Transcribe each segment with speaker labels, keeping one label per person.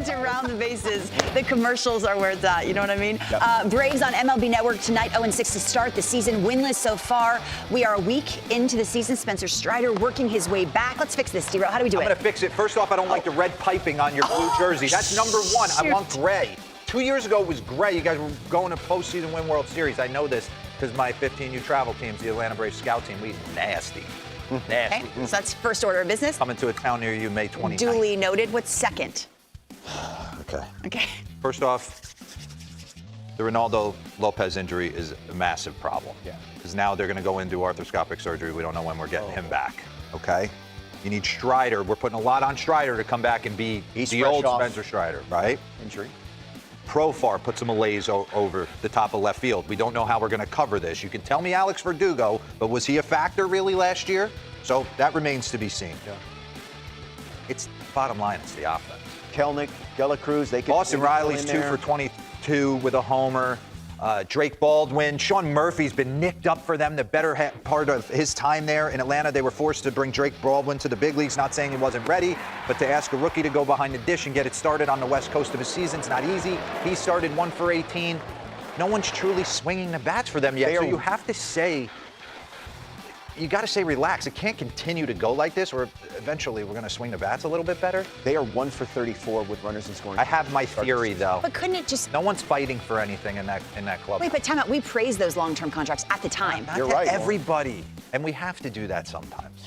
Speaker 1: to round the bases. The commercials are where it's at. You know what I mean?
Speaker 2: Yep.
Speaker 1: Braves on MLB Network tonight, 0-6 to start the season, winless so far. We are a week into the season. Spencer Strider working his way back. Let's fix this, D-Row. How do we do it?
Speaker 3: I'm going to fix it. First off, I don't like the red piping on your blue jersey. That's number one.
Speaker 1: Shoot.
Speaker 3: I want gray. 2 years ago, it was gray. You guys were going to postseason win World Series. I know this because my 15U travel teams, the Atlanta Braves scout team, we nasty. Nasty.
Speaker 1: Okay, so that's first order of business.
Speaker 3: Coming to a town near you May 29th.
Speaker 1: Duly noted. What's second?
Speaker 3: Okay.
Speaker 1: Okay.
Speaker 3: First off, the Ronaldo Lopez injury is a massive problem.
Speaker 2: Yeah.
Speaker 3: Because now they're going to go into arthroscopic surgery. We don't know when we're getting him back. Okay. You need Strider. We're putting a lot on Strider to come back and be the old Spencer Strider, right?
Speaker 2: Injury.
Speaker 3: Profar put some malaise over the top of left field. We don't know how we're going to cover this. You can tell me Alex Verdugo, but was he a factor really last year? So that remains to be seen.
Speaker 2: Yeah.
Speaker 3: It's bottom line, it's the offense.
Speaker 2: Kelnick, Dela Cruz, they can.
Speaker 3: Austin Riley's 2 for 22 with a homer. Drake Baldwin, Sean Murphy's been nicked up for them the better part of his time there in Atlanta. They were forced to bring Drake Baldwin to the big leagues, not saying he wasn't ready, but to ask a rookie to go behind the dish and get it started on the west coast of his season, it's not easy. He started 1 for 18. No one's truly swinging the bats for them yet, so you have to say, you got to say relax. It can't continue to go like this, or eventually we're going to swing the bats a little bit better.
Speaker 2: They are 1 for 34 with runners in scoring.
Speaker 3: I have my theory, though.
Speaker 1: But couldn't it just...
Speaker 3: No one's fighting for anything in that club.
Speaker 1: Wait, but time out. We praised those long-term contracts at the time.
Speaker 3: Not
Speaker 2: You're
Speaker 3: to
Speaker 2: right,
Speaker 3: everybody. And we have to do that sometimes.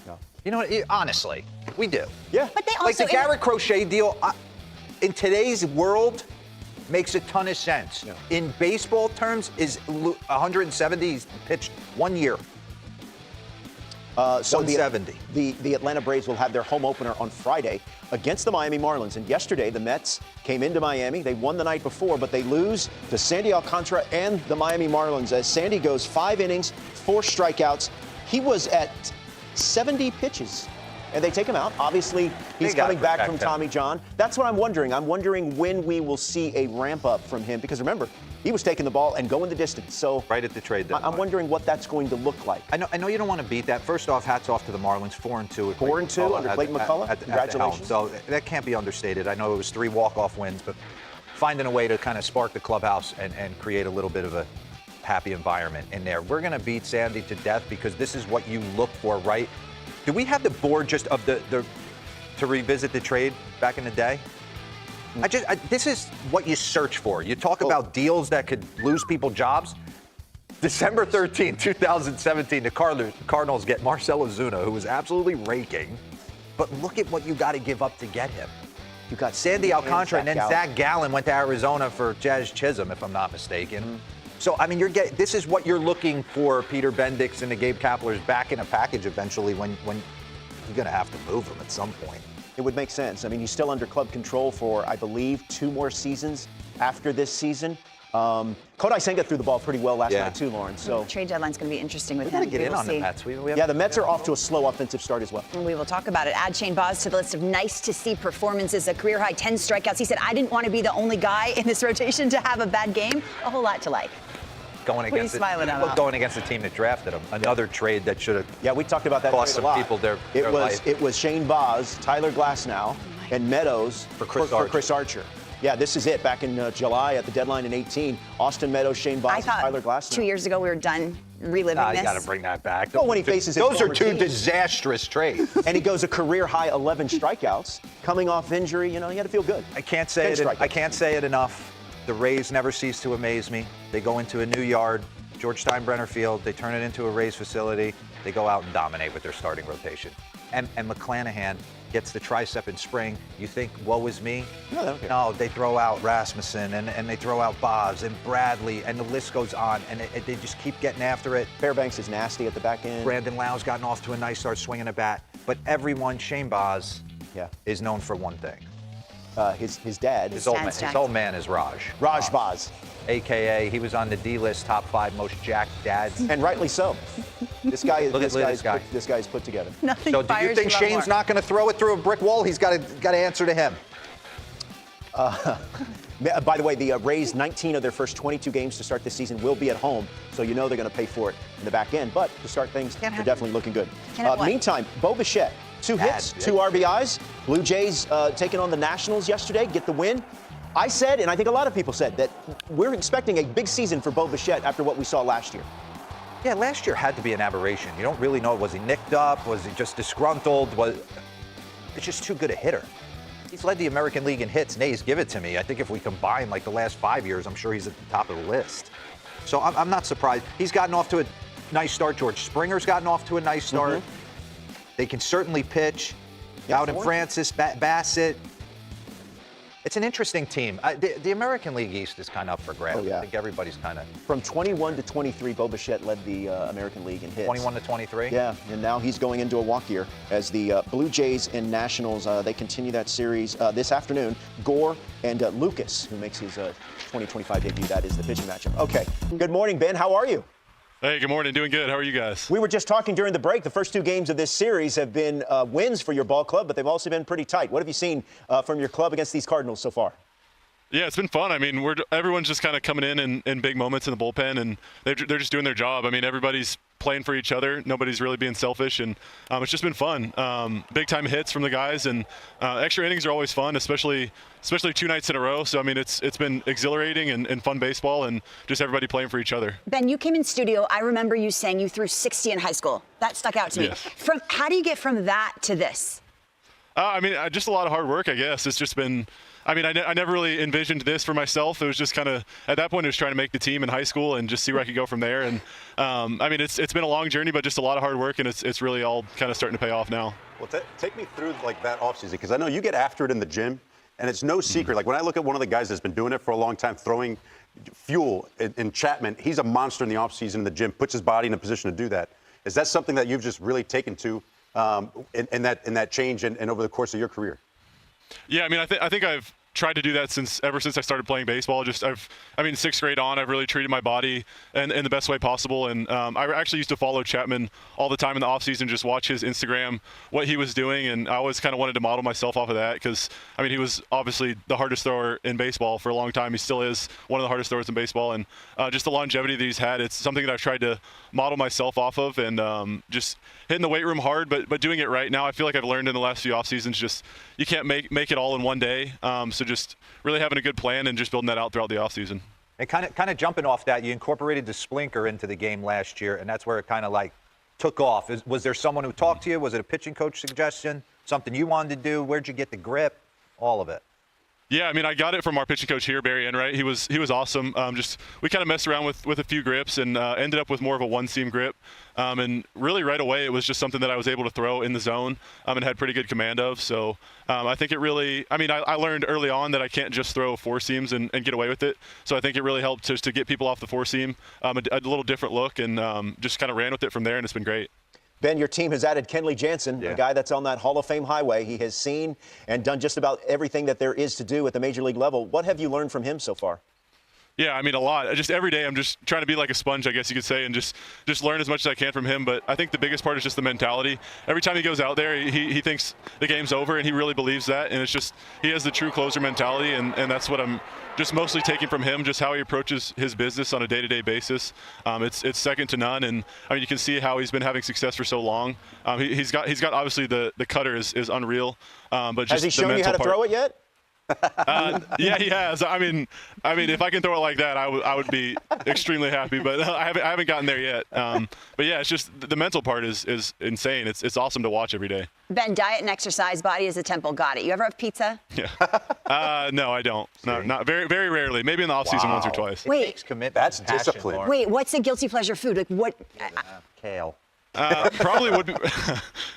Speaker 2: No.
Speaker 3: You know what? Honestly, we do.
Speaker 2: Yeah.
Speaker 1: But they also...
Speaker 3: Like the Garrett Crochet deal, in today's world, makes a ton of sense.
Speaker 2: Yeah.
Speaker 3: In baseball terms, is 170, he's pitched 1 year.
Speaker 2: So
Speaker 3: 170.
Speaker 2: The Atlanta Braves will have their home opener on Friday against the Miami Marlins. And yesterday, the Mets came into Miami. They won the night before, but they lose to Sandy Alcantara and the Miami Marlins as Sandy goes 5 innings, 4 strikeouts. He was at 70 pitches. And they take him out. Obviously, he's coming back from Tommy John. That's what I'm wondering. I'm wondering when we will see a ramp up from him. Because remember, he was taking the ball and going the distance. So
Speaker 3: right at the trade deadline.
Speaker 2: I'm wondering what that's going to look like.
Speaker 3: I know you don't want to beat that. First off, hats off to the Marlins, 4-2.
Speaker 2: 4-2 under Clayton McCullough. Congratulations.
Speaker 3: So that can't be understated. I know it was 3 walk-off wins, but finding a way to kind of spark the clubhouse and create a little bit of a happy environment in there. We're going to beat Sandy to death because this is what you look for, right? Do we have the board just of to revisit the trade back in the day? This is what you search for. You talk about deals that could lose people jobs. December 13, 2017, the Cardinals get Marcell Ozuna, who was absolutely raking. But look at what you got to give up to get him.
Speaker 2: You got
Speaker 3: Sandy Alcantara, and then Zach Gallen went to Arizona for Jazz Chisholm, if I'm not mistaken. So, I mean, this is what you're looking for, Peter Bendix and the Gabe Kaplers back in a package eventually when you're going to have to move them at some point.
Speaker 2: It would make sense. I mean, he's still under club control for, I believe, 2 more seasons after this season. Kodai Senga threw the ball pretty well last night, too, Lauren. So
Speaker 1: trade deadline's going to be interesting with
Speaker 3: we
Speaker 1: him.
Speaker 3: got to get in on the Mets.
Speaker 2: Yeah, the Mets are off to a slow offensive start as well.
Speaker 1: And we will talk about it. Add Shane Baz to the list of nice-to-see performances. A career-high 10 strikeouts. He said, I didn't want to be the only guy in this rotation to have a bad game. A whole lot to like.
Speaker 3: Going against the team that drafted him. Another trade that should have
Speaker 2: we talked about that
Speaker 3: cost some people their life.
Speaker 2: It was Shane Baz, Tyler Glasnow, and Meadows for Chris Archer. Yeah, this is it. Back in July at the deadline in 18, Austin Meadows, Shane Baz, and Tyler Glasnow.
Speaker 1: 2 years ago we were done reliving this.
Speaker 3: You got to bring that back.
Speaker 2: Well, when he faces
Speaker 3: those are 2 disastrous trades.
Speaker 2: And he goes a career-high 11 strikeouts, coming off injury. You know, you got to feel good.
Speaker 3: I can't say it enough. The Rays never cease to amaze me. They go into a new yard, George Steinbrenner Field. They turn it into a Rays facility. They go out and dominate with their starting rotation. And McClanahan gets the tricep in spring. You think, woe is me? No, they throw out Rasmussen and they throw out Baz and Bradley, and the list goes on. And they just keep getting after it.
Speaker 2: Fairbanks is nasty at the back end.
Speaker 3: Brandon Lau's gotten off to a nice start swinging a bat. But everyone, Shane Baz, is known for one thing.
Speaker 2: His dad.
Speaker 3: His old man is Raj.
Speaker 2: Raj Baz.
Speaker 3: AKA, he was on the D-list top 5 most jacked dads.
Speaker 2: And rightly so. This guy is put together.
Speaker 1: Nothing
Speaker 3: so do you think Shane's not going to throw it through a brick wall? He's got to answer to him.
Speaker 2: By the way, the Rays, 19 of their first 22 games to start this season will be at home, so you know they're going to pay for it in the back end. But to start things, they're definitely looking good. Meantime, Bo Bichette 2 hits, 2 RBIs. Blue Jays taking on the Nationals yesterday, get the win. I said, and I think a lot of people said, that we're expecting a big season for Bo Bichette after what we saw last year.
Speaker 3: Yeah, last year had to be an aberration. You don't really know, was he nicked up? Was he just disgruntled? It's just too good a hitter. He's led the American League in hits. Nays, give it to me. I think if we combine like the last 5 years, I'm sure he's at the top of the list. So I'm not surprised. He's gotten off to a nice start. George Springer's gotten off to a nice start. They can certainly pitch. Out in Francis, Bassett. It's an interesting team. The American League East is kind of up for grabs.
Speaker 2: Oh, yeah.
Speaker 3: I think everybody's kind of...
Speaker 2: From 21 to 23, Bo Bichette led the American League in hits.
Speaker 3: 21 to 23?
Speaker 2: Yeah, and now he's going into a walk year as the Blue Jays and Nationals, they continue that series this afternoon. Gore and Lucas, who makes his 2025 debut. That is the pitching matchup. Okay, good morning, Ben. How are you?
Speaker 4: Hey, good morning. Doing good. How are you guys?
Speaker 2: We were just talking during the break. The first 2 games of this series have been wins for your ball club, but they've also been pretty tight. What have you seen from your club against these Cardinals so far?
Speaker 4: Yeah, it's been fun. I mean, everyone's just kind of coming in big moments in the bullpen, and they're just doing their job. I mean, everybody's playing for each other. Nobody's really being selfish, and it's just been fun. Big-time hits from the guys, and extra innings are always fun, especially 2 nights in a row. So, I mean, it's been exhilarating and fun baseball, and just everybody playing for each other.
Speaker 1: Ben, you came in studio. I remember you saying you threw 60 in high school. That stuck out to me.
Speaker 4: Yes.
Speaker 1: How do you get from that to this?
Speaker 4: I mean, just a lot of hard work, I guess. It's just been... I mean, I never really envisioned this for myself. It was just kind of, at that point, it was trying to make the team in high school and just see where I could go from there. And, I mean, it's been a long journey, but just a lot of hard work, and it's really all kind of starting to pay off now.
Speaker 5: Well, take me through, like, that offseason, because I know you get after it in the gym, and it's no secret. Like, when I look at one of the guys that's been doing it for a long time, throwing fuel in Chapman, he's a monster in the offseason in the gym, puts his body in a position to do that. Is that something that you've just really taken to in that change and over the course of your career?
Speaker 4: Yeah, I mean, I think I've tried to do that ever since I started playing baseball. I mean, 6th grade on, I've really treated my body in the best way possible. And I actually used to follow Chapman all the time in the offseason, just watch his Instagram, what he was doing. And I always kind of wanted to model myself off of that because, I mean, he was obviously the hardest thrower in baseball for a long time. He still is one of the hardest throwers in baseball. And just the longevity that he's had, it's something that I've tried to model myself off of, and just hitting the weight room hard, but doing it right. Now I feel like I've learned in the last few off seasons, just you can't make it all in one day. So just really having a good plan and just building that out throughout the off season.
Speaker 3: And kind of jumping off that, you incorporated the splinker into the game last year, and that's where it kind of like took off. Was there someone who talked to you? Was it a pitching coach suggestion? Something you wanted to do? Where'd you get the grip? All of it.
Speaker 4: Yeah, I mean, I got it from our pitching coach here, Barry Enright. He was awesome. We kind of messed around with a few grips and ended up with more of a one-seam grip. And really right away, it was just something that I was able to throw in the zone and had pretty good command of. So I think it really, I mean, I learned early on that I can't just throw 4 seams and get away with it. So I think it really helped to get people off the 4 seam, a little different look, and just kind of ran with it from there, and it's been great.
Speaker 2: Ben, your team has added Kenley Jansen, a guy that's on that Hall of Fame highway. He has seen and done just about everything that there is to do at the major league level. What have you learned from him so far?
Speaker 4: Yeah, I mean, a lot. Just every day I'm just trying to be like a sponge, I guess you could say, and just learn as much as I can from him. But I think the biggest part is just the mentality. Every time he goes out there, he thinks the game's over, and he really believes that. And it's just he has the true closer mentality, and that's what I'm just mostly taking from him, just how he approaches his business on a day-to-day basis. It's second to none, and I mean, you can see how he's been having success for so long. He's got obviously the cutter is unreal, but just
Speaker 2: has he shown you how to throw it yet?
Speaker 4: Yeah, he has. I mean, if I can throw it like that, I would be extremely happy. But I haven't gotten there yet. But yeah, it's just the mental part is insane. It's awesome to watch every day.
Speaker 1: Ben, diet and exercise, body is a temple. Got it. You ever have pizza?
Speaker 4: Yeah. No, I don't. No, not very, very rarely. Maybe in the off season once or twice.
Speaker 1: Wait,
Speaker 5: that's discipline.
Speaker 3: Lauren.
Speaker 1: Wait, what's a guilty pleasure food? Like what?
Speaker 3: Kale.
Speaker 4: Probably would be.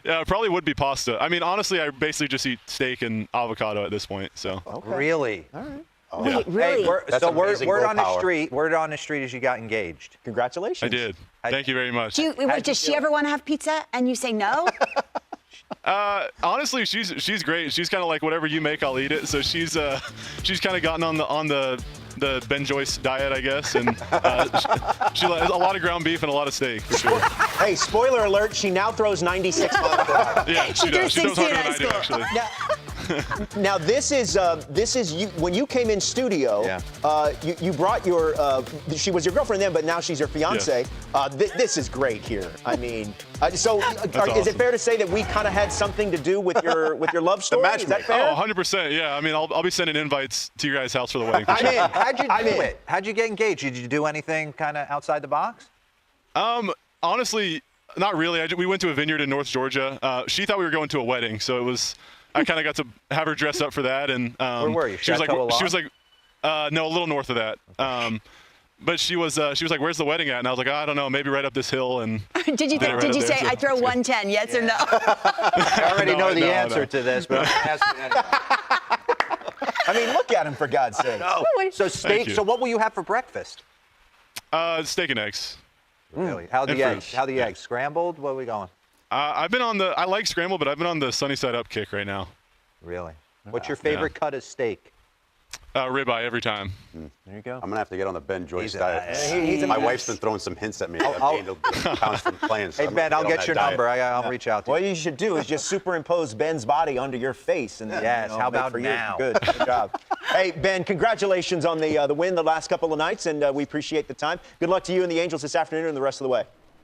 Speaker 4: Yeah, probably would be pasta. I mean, honestly, I basically just eat steak and avocado at this point. So.
Speaker 2: Okay.
Speaker 3: Really?
Speaker 2: All right.
Speaker 1: Wait, really?
Speaker 3: Hey, so word on the street. Word on the street is you got engaged.
Speaker 2: Congratulations.
Speaker 4: I did. Thank you very much.
Speaker 1: Does she ever want to have pizza and you say no?
Speaker 4: Honestly, she's great. She's kind of like whatever you make, I'll eat it. So she's kind of gotten on the Ben Joyce diet, I guess, and she likes a lot of ground beef and a lot of steak for sure.
Speaker 2: Hey, spoiler alert! She now throws 96 miles per hour.
Speaker 4: Yeah, she does. She throws harder than I do, actually.
Speaker 2: Now this is you when you came in studio.
Speaker 3: Yeah.
Speaker 2: You brought your she was your girlfriend then, but now she's your fiance. This is great here. I mean, is it fair to say that we kind of had something to do with your love story? Is that fair?
Speaker 4: Oh, 100%. Yeah. I mean, I'll be sending invites to your guys' house for the wedding. For sure.
Speaker 3: How'd you do it? How'd you get engaged? Did you do anything kind of outside the box?
Speaker 4: Honestly, not really. We went to a vineyard in North Georgia. She thought we were going to a wedding, so it was. I kind of got to have her dress up for that, and
Speaker 3: where were you?
Speaker 4: She was like, no, a little north of that. But she was like, "Where's the wedding at?" And I was like, "I don't know, maybe right up this hill." And
Speaker 1: did you say I throw 110? Yes or no?
Speaker 3: I already know the answer to this, but I'm asking anyway.
Speaker 2: I mean, look at him for God's sake.
Speaker 3: No. So steak. So what will you have for breakfast?
Speaker 4: Steak and eggs.
Speaker 3: Really? How the eggs? How the eggs? Scrambled? What are we going?
Speaker 4: I've been on I like scrambled, but I've been on the sunny side up kick right now.
Speaker 3: Really? What's your favorite cut of steak?
Speaker 4: Ribeye every time.
Speaker 2: There you go.
Speaker 5: I'm going to have to get on the Ben Joyce diet.
Speaker 2: He's
Speaker 5: My wife's been throwing some hints at me. I've gained a pounds from playing. So
Speaker 3: Hey, Ben, I'll get your number. I'll reach out to you.
Speaker 2: What you should do is just superimpose Ben's body onto your face. And
Speaker 3: yes, how about
Speaker 2: for
Speaker 3: now?
Speaker 2: You. Good job. Hey, Ben, congratulations on the win the last couple of nights, and we appreciate the time. Good luck to you and the Angels this afternoon and the rest of the way.